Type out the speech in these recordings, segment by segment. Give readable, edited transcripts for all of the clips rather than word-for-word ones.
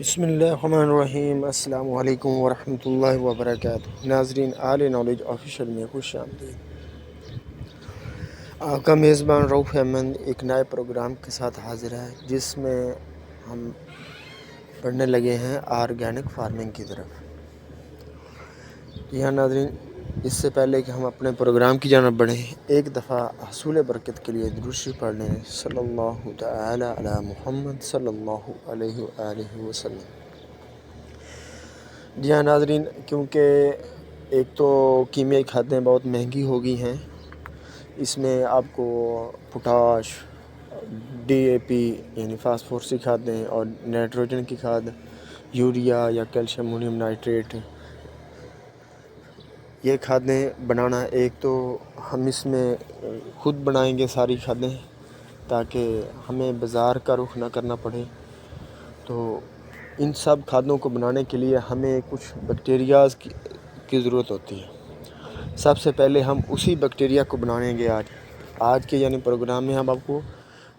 بسم اللہ الرحمن الرحیم۔ السلام علیکم ورحمۃ اللہ وبرکاتہ۔ ناظرین، آل نالج آفیشیل میں خوش آمدید۔ آپ کا میزبان رؤف احمد ایک نئے پروگرام کے ساتھ حاضر ہے، جس میں ہم پڑھنے لگے ہیں آرگینک فارمنگ کی طرف۔ یہاں ناظرین، اس سے پہلے کہ ہم اپنے پروگرام کی جانب بڑھیں، ایک دفعہ حصول برکت کے لیے درود شریف پڑھ لیں۔ صلی اللہ تعالی علی محمد صلی اللہ علیہ وآلہ وسلم۔ جی ہاں ناظرین، کیونکہ ایک تو کیمیائی کھادیں بہت مہنگی ہو گئی ہیں، اس میں آپ کو پوٹاش، ڈی اے پی یعنی فاسفورس کی کھادیں اور نائٹروجن کی کھاد، یوریا یا کیلشیم امونیم نائٹریٹ، یہ کھادیں بنانا، ایک تو ہم اس میں خود بنائیں گے ساری کھادیں تاکہ ہمیں بازار کا رخ نہ کرنا پڑے۔ تو ان سب کھادوں کو بنانے کے لیے ہمیں کچھ بیکٹیریاز کی ضرورت ہوتی ہے۔ سب سے پہلے ہم اسی بیکٹیریا کو بنائیں گے آج کے یعنی پروگرام میں ہم آپ کو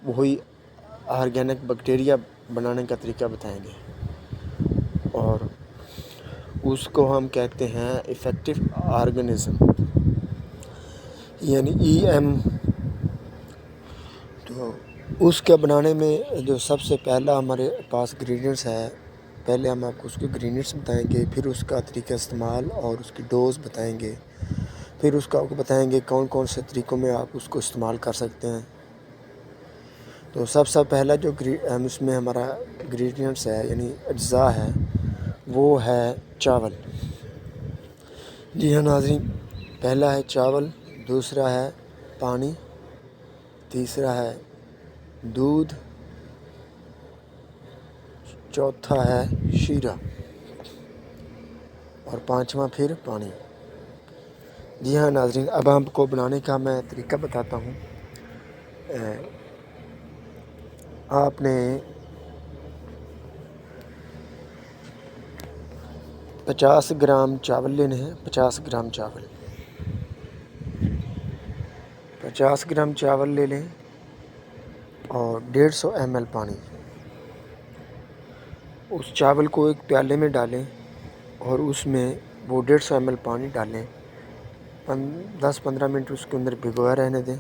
وہی آرگینک بیکٹیریا بنانے کا طریقہ بتائیں گے، اور اس کو ہم کہتے ہیں ایفیکٹو آرگنزم یعنی EM۔ تو اس کے بنانے میں جو سب سے پہلا ہمارے پاس گرینیڈینٹس ہے، پہلے ہم آپ کو اس کے گرینیڈینٹس بتائیں گے، پھر اس کا طریقہ استعمال اور اس کی ڈوز بتائیں گے، پھر اس کا آپ کو بتائیں گے کون کون سے طریقوں میں آپ اس کو استعمال کر سکتے ہیں۔ تو سب سے پہلا جو اس میں ہمارا گرینیڈینٹس ہے یعنی اجزاء ہے، وہ ہے چاول۔ جی ہاں ناظرین، پہلا ہے چاول، دوسرا ہے پانی، تیسرا ہے دودھ، چوتھا ہے شیرہ، اور پانچواں پھر پانی۔ جی ہاں ناظرین، اب آپ کو بنانے کا میں طریقہ بتاتا ہوں۔ آپ نے 50 گرام چاول لینے ہیں، 50 گرام چاول، 50 گرام چاول لے لیں اور 150 ml پانی۔ اس چاول کو ایک پیالے میں ڈالیں اور اس میں وہ 150 ml پانی ڈالیں، 10-15 منٹ اس کے اندر بھگویا رہنے دیں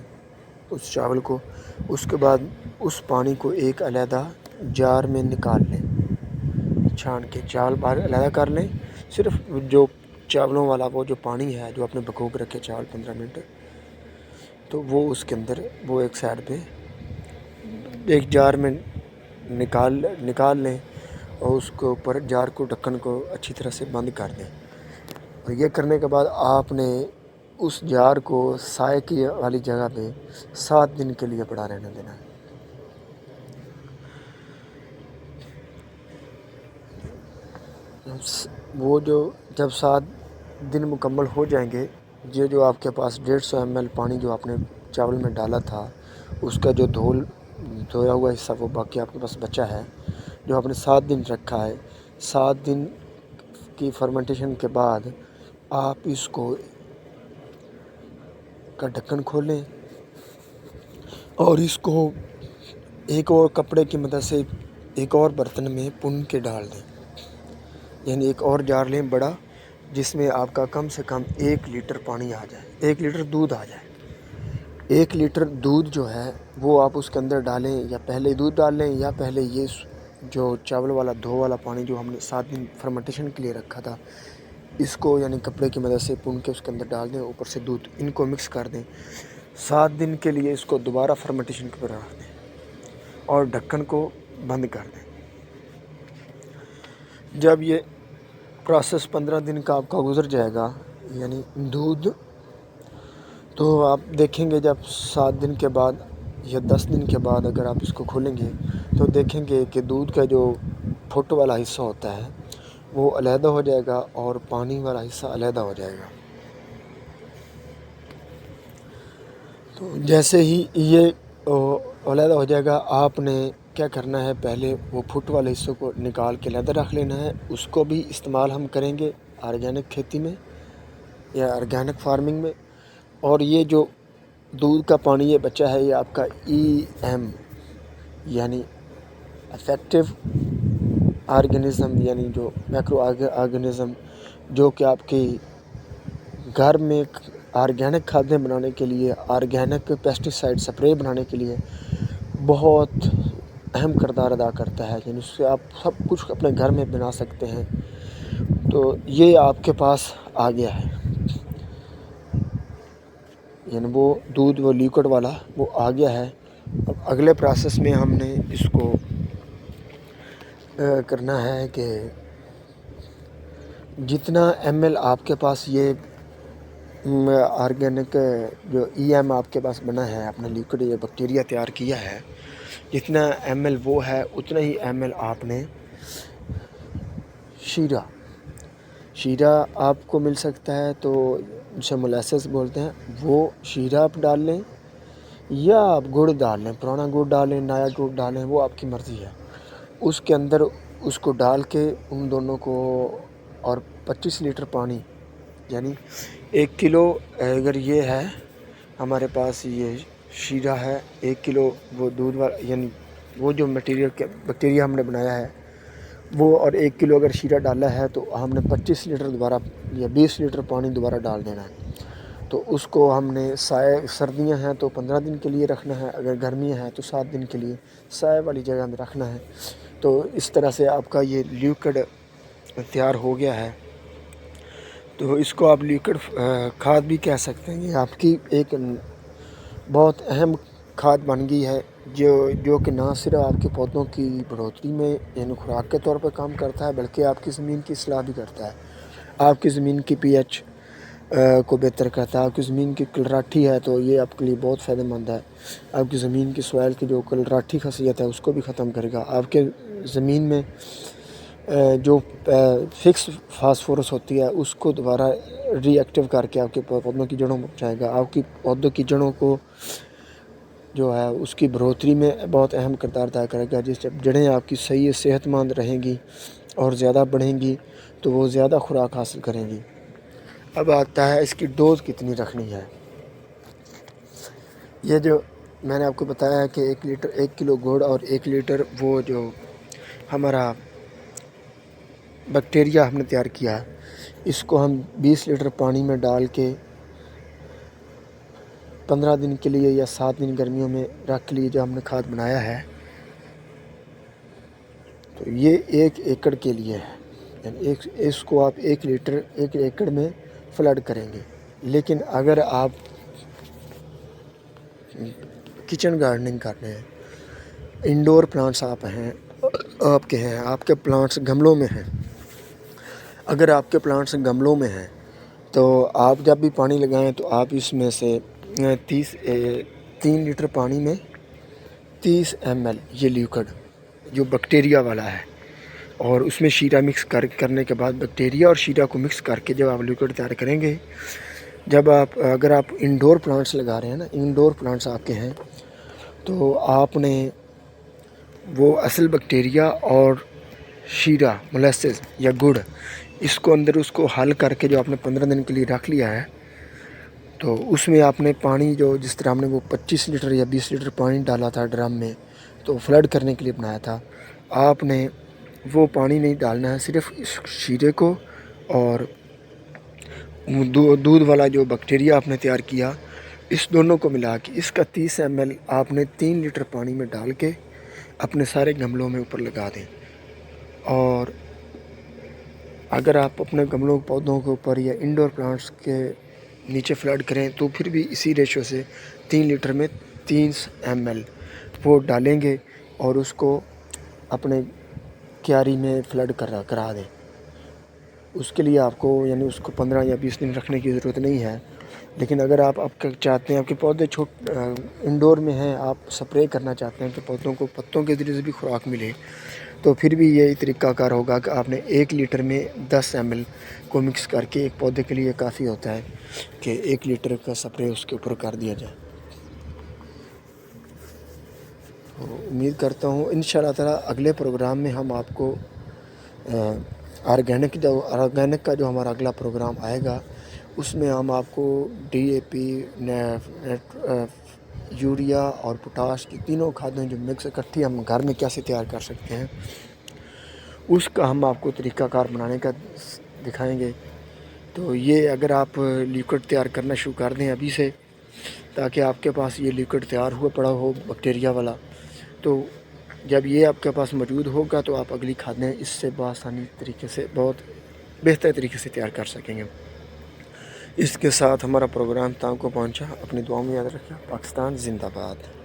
اس چاول کو۔ اس کے بعد اس پانی کو ایک علیحدہ جار میں نکال لیں، چھان کے چاول باہر علیحدہ کر لیں۔ صرف جو چاولوں والا وہ جو پانی ہے جو آپ نے بھگو کے رکھے چاول 15 منٹ، تو وہ اس کے اندر وہ ایک سائڈ پہ ایک جار میں نکال لیں، اور اس کے اوپر جار کو ڈھکن کو اچھی طرح سے بند کر دیں۔ اور یہ کرنے کے بعد آپ نے اس جار کو سائے کی والی جگہ پہ 7 دن کے لیے پڑا رہنے دینا ہے۔ وہ جب 7 دن مکمل ہو جائیں گے، یہ جو آپ کے پاس 150 ml پانی جو آپ نے چاول میں ڈالا تھا، اس کا جو دھویا ہوا حصہ وہ باقی آپ کے پاس بچا ہے، جو آپ نے 7 دن رکھا ہے، 7 دن کی فرمنٹیشن کے بعد آپ اس کو کا ڈھکن کھولیں اور اس کو ایک اور کپڑے کی مدد سے ایک اور برتن میں پن کے ڈال دیں، یعنی ایک اور جار لیں بڑا، جس میں آپ کا کم سے کم 1 لیٹر پانی آ جائے، 1 لیٹر دودھ آ جائے۔ 1 لیٹر دودھ جو ہے وہ آپ اس کے اندر ڈالیں، یا پہلے دودھ ڈال لیں یا پہلے یہ جو چاول والا دھو والا پانی جو ہم نے 7 دن فرمنٹیشن کے لیے رکھا تھا، اس کو یعنی کپڑے کی مدد سے پن کے اس کے اندر ڈال دیں، اوپر سے دودھ، ان کو مکس کر دیں۔ 7 دن کے لیے اس کو دوبارہ فرمنٹیشن کے اوپر رکھ دیں اور ڈھکن کو بند کر دیں۔ جب یہ پروسیس 15 دن کا آپ کا گزر جائے گا، یعنی دودھ، تو آپ دیکھیں گے جب 7 دن کے بعد یا 10 دن کے بعد اگر آپ اس کو کھولیں گے تو دیکھیں گے کہ دودھ کا جو پھٹ والا حصہ ہوتا ہے وہ علیحدہ ہو جائے گا اور پانی والا حصہ علیحدہ ہو جائے گا۔ تو جیسے ہی یہ علیحدہ ہو جائے گا، آپ نے کیا کرنا ہے، پہلے وہ پھٹ والے حصوں کو نکال کے علیحدہ رکھ لینا ہے۔ اس کو بھی استعمال ہم کریں گے آرگینک کھیتی میں یا آرگینک فارمنگ میں۔ اور یہ جو دودھ کا پانی یہ بچا ہے، یہ آپ کا EM یعنی ایفیکٹو آرگینزم یعنی جو میکرو آرگینزم جو کہ آپ کی گھر میں آرگینک کھادیں بنانے کے لیے، آرگینک پیسٹیسائڈ سپرے بنانے کے لیے بہت اہم کردار ادا کرتا ہے، یعنی اس سے آپ سب کچھ اپنے گھر میں بنا سکتے ہیں. تو یہ آپ کے پاس آ گیا ہے، یعنی وہ دودھ وہ لیکوڈ والا وہ آ گیا ہے. اب اگلے پروسیس میں ہم نے اس کو کرنا ہے کہ جتنا ایم ایل آپ کے پاس یہ آرگینک جو ای ایم آپ کے پاس بنا ہے، اپنا لیکوڈ یا بیکٹیریا تیار کیا ہے، جتنا ایم ایل وہ ہے اتنا ہی ایم ایل آپ نے شیرہ آپ کو مل سکتا ہے، تو اسے مولیسس بولتے ہیں. وہ شیرہ آپ ڈال لیں یا آپ گڑ ڈال لیں، پرانا گڑ ڈالیں، نیا گڑ ڈالیں، وہ آپ کی مرضی ہے. اس کے اندر اس کو ڈال کے ان دونوں کو، اور 25 لیٹر پانی، یعنی 1 کلو اگر یہ ہے ہمارے پاس یہ شیرہ ہے، 1 کلو وہ دودھ والا یعنی وہ جو مٹیریل بیکٹیریا ہم نے بنایا ہے وہ، اور 1 کلو اگر شیرہ ڈالا ہے تو ہم نے 25 لیٹر دوبارہ یا 20 لیٹر پانی دوبارہ ڈال دینا ہے. تو اس کو ہم نے سردیاں ہیں تو 15 دن کے لیے رکھنا ہے، اگر گرمیاں ہیں تو 7 دن کے لیے سائے والی جگہ میں رکھنا ہے. تو اس طرح سے آپ کا یہ لیکوڈ تیار ہو گیا ہے. تو اس کو آپ لیکوڈ کھاد بھی کہہ سکتے ہیں. یہ آپ کی ایک بہت اہم کھاد بن گئی ہے، جو کہ نہ صرف آپ کے پودوں کی بڑھوتری میں یعنی خوراک کے طور پر کام کرتا ہے، بلکہ آپ کی زمین کی اصلاح بھی کرتا ہے. آپ کی زمین کی پی ایچ کو بہتر کرتا ہے. آپ کی زمین کی کلراٹھی ہے تو یہ آپ کے لیے بہت فائدہ مند ہے. آپ کی زمین کی سوائل کی جو کلراٹھی خاصیت ہے اس کو بھی ختم کرے گا. آپ کے زمین میں جو فکس فاسفورس ہوتی ہے اس کو دوبارہ ری ایکٹیو کر کے آپ کے پودوں کی جڑوں میں پہنچائے گا. آپ کی پودوں کی جڑوں کو جو ہے اس کی بڑھوتری میں بہت اہم کردار ادا کرے گا. جس جڑیں آپ کی صحیح صحت مند رہیں گی اور زیادہ بڑھیں گی تو وہ زیادہ خوراک حاصل کریں گی. اب آتا ہے اس کی ڈوز کتنی رکھنی ہے. یہ جو میں نے آپ کو بتایا ہے کہ 1 کلو گڑ اور 1 لیٹر وہ جو ہمارا بیکٹیریا ہم نے تیار کیا ہے، اس کو ہم 20 لیٹر پانی میں ڈال کے 15 دن کے لیے یا 7 دن گرمیوں میں رکھ لیے جو ہم نے کھاد بنایا ہے. تو یہ 1 ایکڑ کے لیے ہے، یعنی اس کو آپ 1 لیٹر 1 ایکڑ میں فلڈ کریں گے. لیکن اگر آپ کچن گارڈننگ کر رہے ہیں، انڈور پلانٹس آپ کے پلانٹس گملوں میں ہیں، اگر آپ کے پلانٹس گملوں میں ہیں تو آپ جب بھی پانی لگائیں تو آپ اس میں سے 3 لیٹر پانی میں 30 ایم ایل یہ لیکوڈ جو بیکٹیریا والا ہے، اور اس میں شیرہ مکس کرنے کے بعد بیکٹیریا اور شیرہ کو مکس کر کے جب آپ لیکوڈ تیار کریں گے، اگر آپ انڈور پلانٹس لگا رہے ہیں نا، انڈور پلانٹس آپ کے ہیں، تو آپ نے وہ اصل بیکٹیریا اور شیرہ مولیسس یا گڑ اس کو اندر اس کو حل کر کے جو آپ نے 15 دن کے لیے رکھ لیا ہے، تو اس میں آپ نے پانی جس طرح ہم نے وہ 25 لیٹر یا 20 لیٹر پانی ڈالا تھا ڈرم میں تو فلڈ کرنے کے لیے بنایا تھا، آپ نے وہ پانی نہیں ڈالنا ہے. صرف اس شیرے کو اور دودھ والا جو بیکٹیریا آپ نے تیار کیا اس دونوں کو ملا کے اس کا 30 ایم ایل آپ نے 3 لیٹر پانی میں ڈال کے اپنے سارے گملوں میں اوپر لگا دیں. اور اگر آپ اپنے گملوں پودوں کے اوپر یا انڈور پلانٹس کے نیچے فلڈ کریں تو پھر بھی اسی ریشو سے 3 لیٹر میں 30 ایم ایل وہ ڈالیں گے اور اس کو اپنے کیاری میں فلڈ کرا دیں. اس کے لیے آپ کو یعنی اس کو 15 یا 20 دن رکھنے کی ضرورت نہیں ہے. لیکن اگر آپ چاہتے ہیں آپ کے پودے انڈور میں ہیں، آپ سپرے کرنا چاہتے ہیں کہ پودوں کو پتوں کے ذریعے سے بھی خوراک ملے، تو پھر بھی یہی طریقہ کار ہوگا کہ آپ نے 1 لیٹر میں 10 ایم ایل کو مکس کر کے ایک پودے کے لیے کافی ہوتا ہے کہ 1 لیٹر کا سپرے اس کے اوپر کر دیا جائے. امید کرتا ہوں انشاءاللہ تعالی اگلے پروگرام میں ہم آپ کو آرگینک کا جو ہمارا اگلا پروگرام آئے گا اس میں ہم آپ کو ڈی اے پی، یوریا اور پوٹاش کی تینوں کھادیں جو مکس اکٹھی ہم گھر میں کیسے تیار کر سکتے ہیں اس کا ہم آپ کو طریقہ کار بنانے کا دکھائیں گے۔ تو یہ اگر آپ لیکوڈ تیار کرنا شروع کر دیں ابھی سے، تاکہ آپ کے پاس یہ لیکوڈ تیار ہوا پڑا ہو بیکٹیریا والا، تو جب یہ آپ کے پاس موجود ہوگا تو آپ اگلی کھادیں اس سے بآسانی طریقے سے، بہت بہتر طریقے سے تیار کر سکیں گے۔ اس کے ساتھ ہمارا پروگرام تاں کو پہنچا۔ اپنی دعاؤں میں یاد رکھیں۔ پاکستان زندہ باد۔